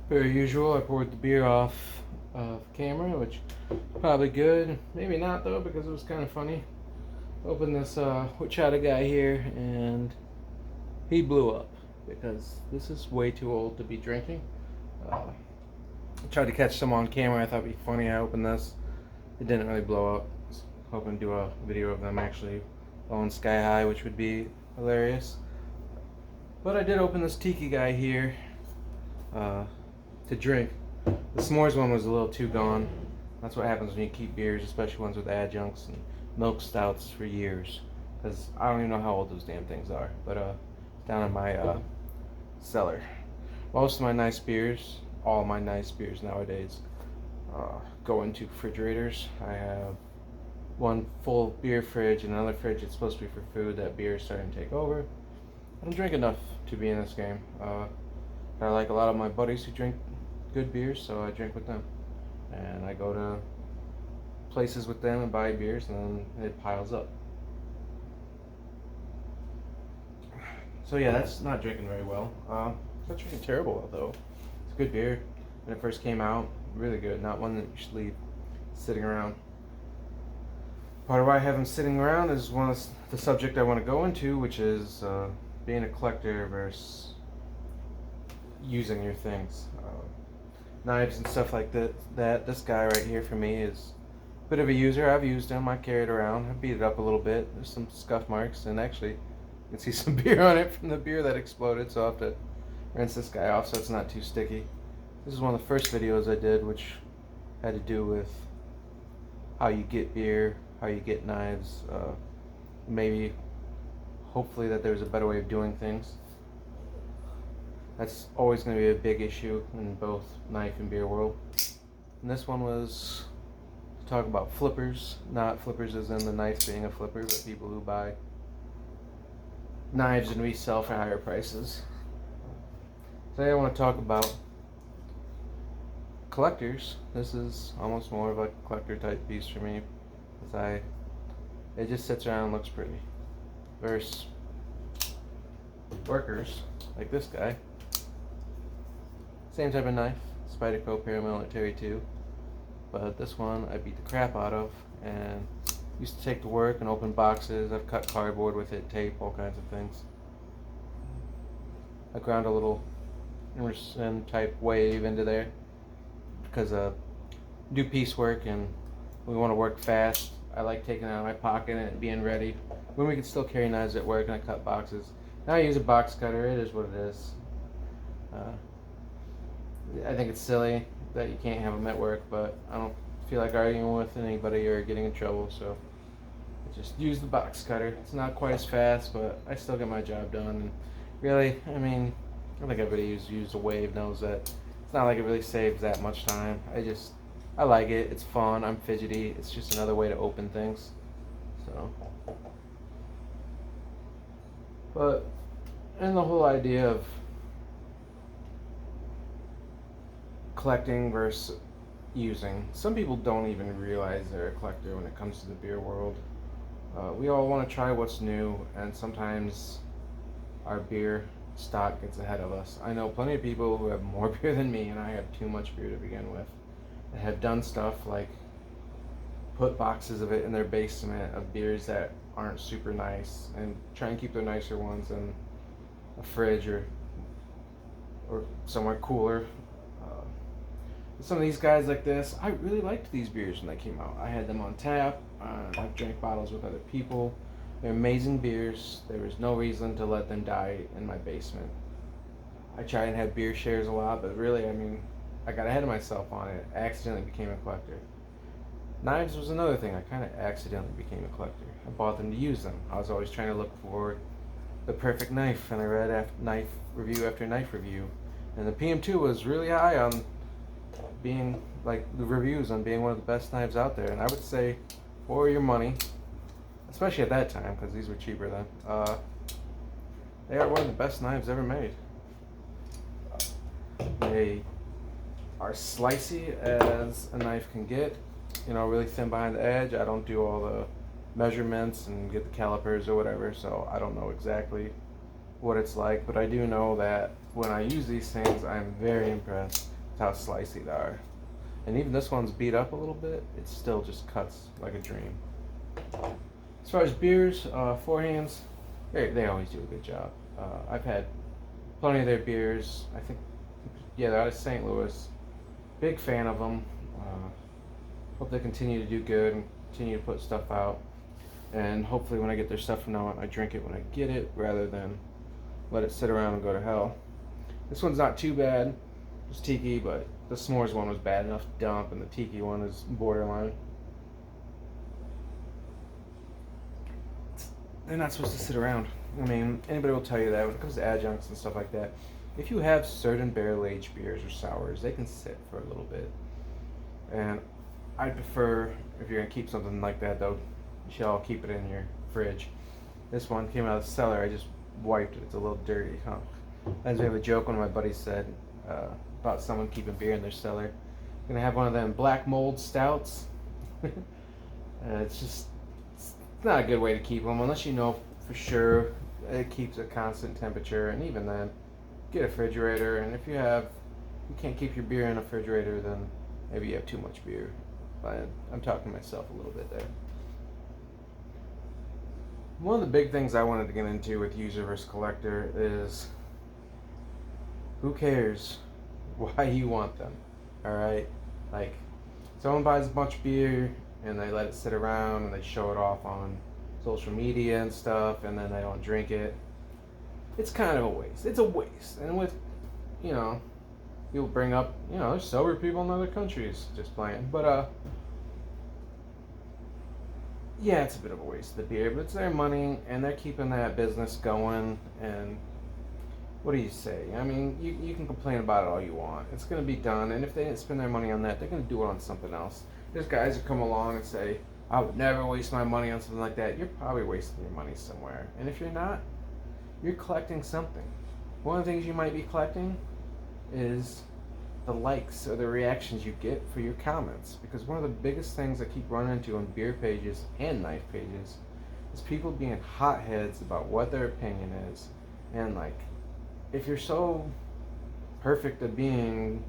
Per usual, I poured the beer off of camera, which is probably good. Maybe not though, because it was kind of funny. Opened this horchata guy here, and he blew up because this is way too old to be drinking. I tried to catch some on camera. I thought it'd be funny. I opened this. It didn't really blow up. I was hoping to do a video of them actually blowing sky high, which would be hilarious. But I did open this tiki guy here to drink. The s'mores one was a little too gone. That's what happens when you keep beers, especially ones with adjuncts and milk stouts, for years. Because I don't even know how old those damn things are. But down in my cellar. Most of my nice beers, all my nice beers nowadays, go into refrigerators. I have one full beer fridge and another fridge that's supposed to be for food. That beer is starting to take over. I don't drink enough to be in this game. I like a lot of my buddies who drink good beers, so I drink with them. And I go to places with them and buy beers, and then it piles up. So yeah, that's not drinking very well. It's not drinking terrible well, though. It's good beer. When it first came out, really good. Not one that you should leave sitting around. Part of why I have them sitting around is one of the subject I want to go into, which is being a collector versus using your things. Knives and stuff like that. This guy right here for me is a bit of a user. I've used him. I carry it around. I beat it up a little bit. There's some scuff marks, and actually you can see some beer on it from the beer that exploded, so I'll have to rinse this guy off so it's not too sticky. This is one of the first videos I did, which had to do with how you get beer, how you get knives, maybe hopefully that there's a better way of doing things. That's always going to be a big issue in both knife and beer world. And this one was to talk about flippers, not flippers as in the knife being a flipper, but people who buy knives and resell for higher prices. Today I want to talk about collectors. This is almost more of a collector type piece for me, because it just sits around and looks pretty. Versus workers like this guy. Same type of knife, Spyderco paramilitary 2, but this one I beat the crap out of and used to take to work and open boxes. I've cut cardboard with it, tape, all kinds of things. I ground a little Emerson type wave into there because do piecework and we want to work fast. I like taking it out of my pocket and being ready when we can still carry knives at work, and I cut boxes. Now I use a box cutter. It is what it is. I think it's silly that you can't have them at work, but I don't feel like arguing with anybody or getting in trouble, so I just use the box cutter. It's not quite as fast, but I still get my job done. And really, I mean, I think everybody who's used a wave knows that it's not like it really saves that much time. I like it. It's fun. I'm fidgety. It's just another way to open things. So, but, and the whole idea of collecting versus using. Some people don't even realize they're a collector when it comes to the beer world. We all want to try what's new, and sometimes our beer stock gets ahead of us. I know plenty of people who have more beer than me, and I have too much beer to begin with, that have done stuff like put boxes of it in their basement of beers that aren't super nice and try and keep their nicer ones in a fridge or somewhere cooler. Some of these guys like this, I really liked these beers when they came out. I had them on tap. I've drank bottles with other people. They're amazing beers. There was no reason to let them die in my basement. I try and have beer shares a lot, but really, I mean, I got ahead of myself on it. I accidentally became a collector. Knives was another thing. I kind of accidentally became a collector. I bought them to use them. I was always trying to look for the perfect knife, and I read knife review after knife review. And the PM2 was really high on being, like, the reviews on being one of the best knives out there. And I would say, for your money, especially at that time, because these were cheaper then, they are one of the best knives ever made. They are slicey as a knife can get, you know, really thin behind the edge. I don't do all the measurements and get the calipers or whatever, so I don't know exactly what it's like, but I do know that when I use these things, I'm very impressed how slicey they are. And even this one's beat up a little bit. It still just cuts like a dream. As far as beers, Four Hands, they always do a good job. I've had plenty of their beers. I think, yeah, they're out of St. Louis. Big fan of them. Hope they continue to do good and continue to put stuff out. And hopefully when I get their stuff from now on, I drink it when I get it rather than let it sit around and go to hell. This one's not too bad. It's tiki, but the s'mores one was bad enough to dump, and the tiki one is borderline. They're not supposed to sit around. I mean, anybody will tell you that when it comes to adjuncts and stuff like that. If you have certain barrel-aged beers or sours, they can sit for a little bit. And I prefer, if you're going to keep something like that, though, you should all keep it in your fridge. This one came out of the cellar. I just wiped it. It's a little dirty. Reminds me of a joke one of my buddies said about someone keeping beer in their cellar. I'm going to have one of them black mold stouts. It's not a good way to keep them unless you know for sure it keeps a constant temperature. And even then, get a refrigerator. And if you can't keep your beer in a refrigerator, then maybe you have too much beer. But I'm talking to myself a little bit there. One of the big things I wanted to get into with user versus collector is who cares why you want them, alright? Like, someone buys a bunch of beer and they let it sit around and they show it off on social media and stuff and then they don't drink it. It's kind of a waste. It's a waste. And with, people bring up, there's sober people in other countries just playing. But, yeah, it's a bit of a waste of the beer, but it's their money, and they're keeping that business going, and what do you say? I mean, you can complain about it all you want. It's going to be done, and if they didn't spend their money on that, they're going to do it on something else. There's guys who come along and say, I would never waste my money on something like that. You're probably wasting your money somewhere, and if you're not, you're collecting something. One of the things you might be collecting is the likes or the reactions you get for your comments, because one of the biggest things I keep running into on beer pages and knife pages is people being hotheads about what their opinion is. And like, if you're so perfect at being,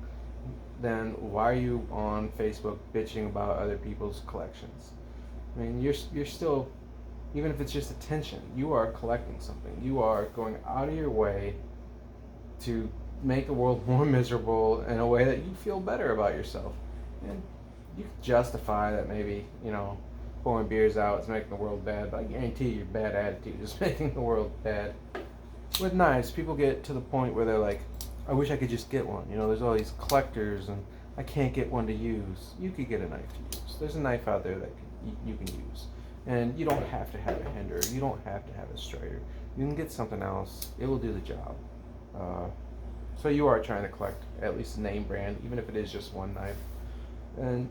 then why are you on Facebook bitching about other people's collections? I mean, you're still, even if it's just attention, you are collecting something. You are going out of your way to make the world more miserable in a way that you feel better about yourself. And you can justify that maybe, pouring beers out is making the world bad, but I guarantee your bad attitude is making the world bad. With knives, people get to the point where they're like, I wish I could just get one. There's all these collectors and I can't get one to use. You could get a knife to use. There's a knife out there that you can use. And you don't have to have a Hinder. You don't have to have a Strider. You can get something else. It will do the job. So you are trying to collect at least a name brand, even if it is just one knife. And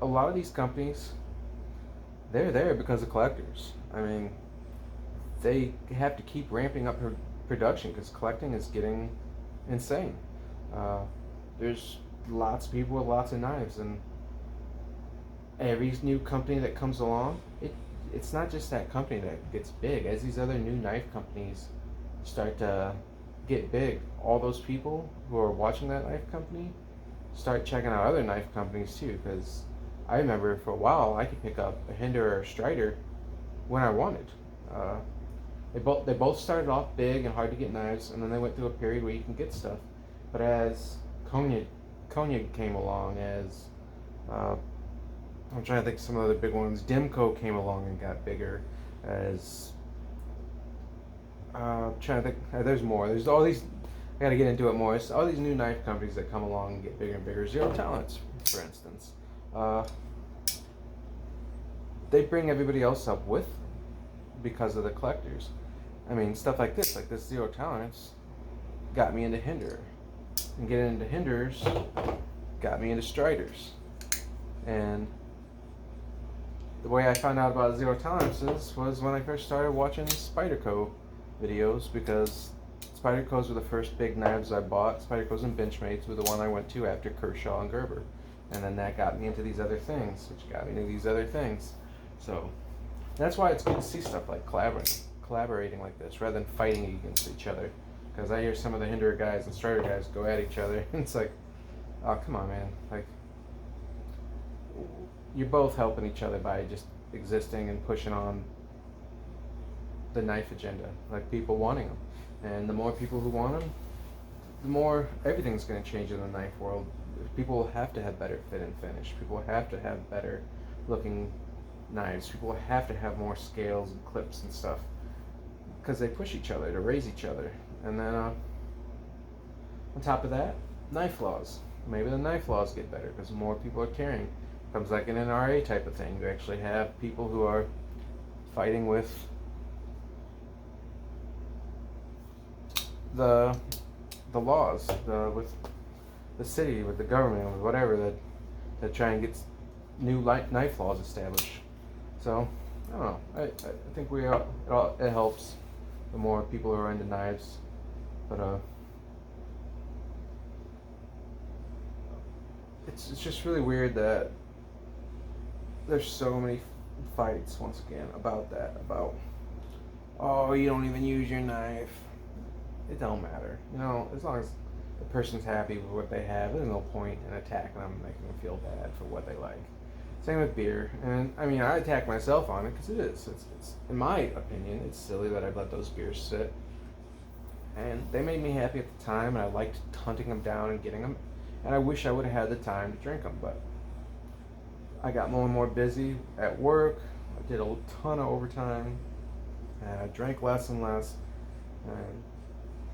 a lot of these companies, they're there because of collectors. I mean, they have to keep ramping up production because collecting is getting insane. There's lots of people with lots of knives, and every new company that comes along, it's not just that company that gets big. As these other new knife companies start to get big, all those people who are watching that knife company start checking out other knife companies too, because I remember for a while I could pick up a Hinder or a Strider when I wanted. They both started off big and hard to get knives, and then they went through a period where you can get stuff. But as Cognac came along, as I'm trying to think of some of the big ones, Dimco came along and got bigger, as trying to think. There's more. There's all these. I got to get into it more. It's all these new knife companies that come along and get bigger and bigger. Zero Tolerance, for instance. They bring everybody else up with them because of the collectors. I mean, stuff like this Zero Tolerance, got me into Hinder, and getting into Hinders got me into Striders. And the way I found out about Zero Tolerances was when I first started watching Spyderco videos, because Spydercos were the first big knives I bought. Spydercos and Benchmates were the one I went to after Kershaw and Gerber. And then that got me into these other things, which got me into these other things. So that's why it's good to see stuff like collaborating like this, rather than fighting against each other. Because I hear some of the Hinderer guys and Strider guys go at each other. And it's like, oh, come on, man. Like, you're both helping each other by just existing and pushing on the knife agenda. Like, people wanting them. And the more people who want them, the more everything's going to change in the knife world. People will have to have better fit and finish. People will have to have better looking knives. People will have to have more scales and clips and stuff. Because they push each other to raise each other. And then on top of that, knife laws. Maybe the knife laws get better because more people are carrying. It comes like an NRA type of thing. You actually have people who are fighting with the laws, with the city, with the government, with whatever, that try and get new knife laws established. So I don't know. I think it helps the more people who are into knives, but it's just really weird that there's so many fights once again about that, about, oh, you don't even use your knife. It don't matter, as long as the person's happy with what they have. There's no point in attacking them, making them feel bad for what they like. Same with beer, and I mean, I attack myself on it because it's in my opinion, it's silly that I'd let those beers sit. And they made me happy at the time, and I liked hunting them down and getting them. And I wish I would have had the time to drink them, but I got more and more busy at work. I did a ton of overtime, and I drank less and less. And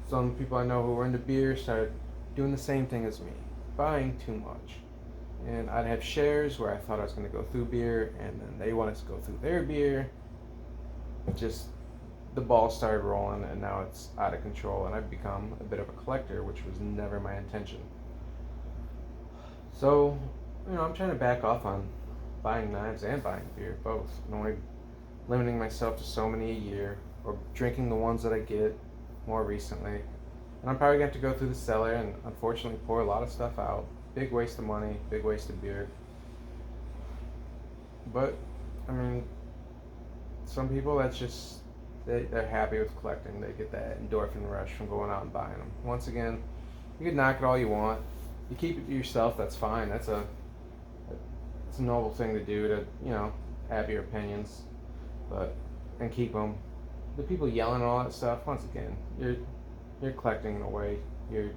some people I know who were into beer started doing the same thing as me, buying too much. And I'd have shares where I thought I was going to go through beer, and then they wanted to go through their beer. Just the ball started rolling, and now it's out of control, and I've become a bit of a collector, which was never my intention. So, I'm trying to back off on buying knives and buying beer, both. Only limiting myself to so many a year, or drinking the ones that I get more recently. And I'm probably going to have to go through the cellar and unfortunately pour a lot of stuff out. Big waste of money, big waste of beer. But, I mean, some people, that's just, they're happy with collecting. They get that endorphin rush from going out and buying them. Once again, you can knock it all you want. You keep it to yourself, that's fine. It's a noble thing to do, to, have your opinions, and keep them. The people yelling and all that stuff, once again, you're collecting in a way. You're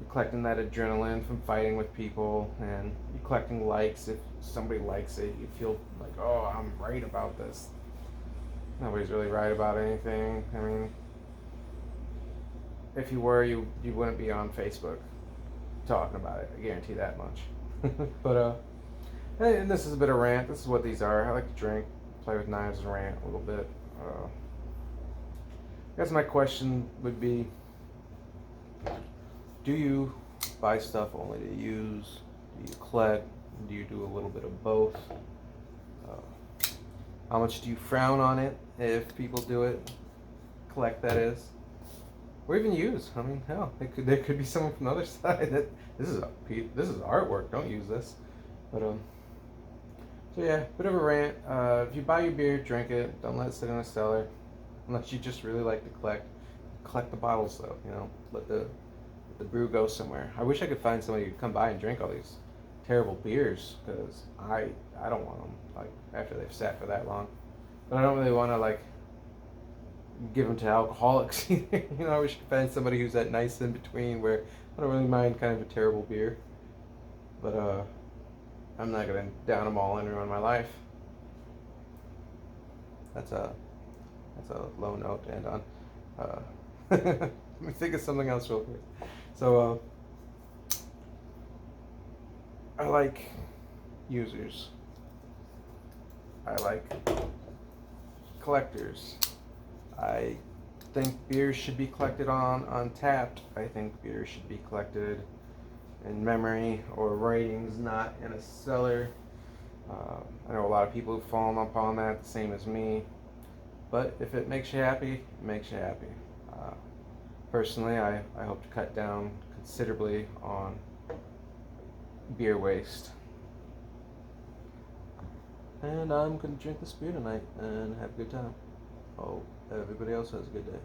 collecting that adrenaline from fighting with people, and you're collecting likes. If somebody likes it, you feel like, oh, I'm right about this. Nobody's really right about anything. I mean, if you were, you wouldn't be on Facebook talking about it. I guarantee that much. But and this is a bit of rant. This is what these are. I like to drink, play with knives, and rant a little bit. I guess my question would be, do you buy stuff only to use? Do you collect? Do you do a little bit of both? How much do you frown on it if people do it? Collect, that is. Or even use. I mean, hell, there could be someone from the other side that this is artwork. Don't use this. But so yeah, bit of a rant. If you buy your beer, drink it. Don't let it sit in a cellar, unless you just really like to collect. Collect the bottles though. Let the brew go somewhere. I wish I could find somebody who could come by and drink all these terrible beers, because I don't want them after they've sat for that long. But I don't really want to give them to alcoholics either. I wish I could find somebody who's that nice in between where I don't really mind kind of a terrible beer, but I'm not gonna down them all and ruin my life. That's a low note to end on. Let me think of something else real quick. So I like users. I like collectors. I think beers should be collected on Untapped. I think beers should be collected in memory or ratings, not in a cellar. I know a lot of people who've fallen upon that, the same as me. But if it makes you happy, it makes you happy. Personally, I hope to cut down considerably on beer waste. And I'm going to drink this beer tonight and have a good time. Hope everybody else has a good day.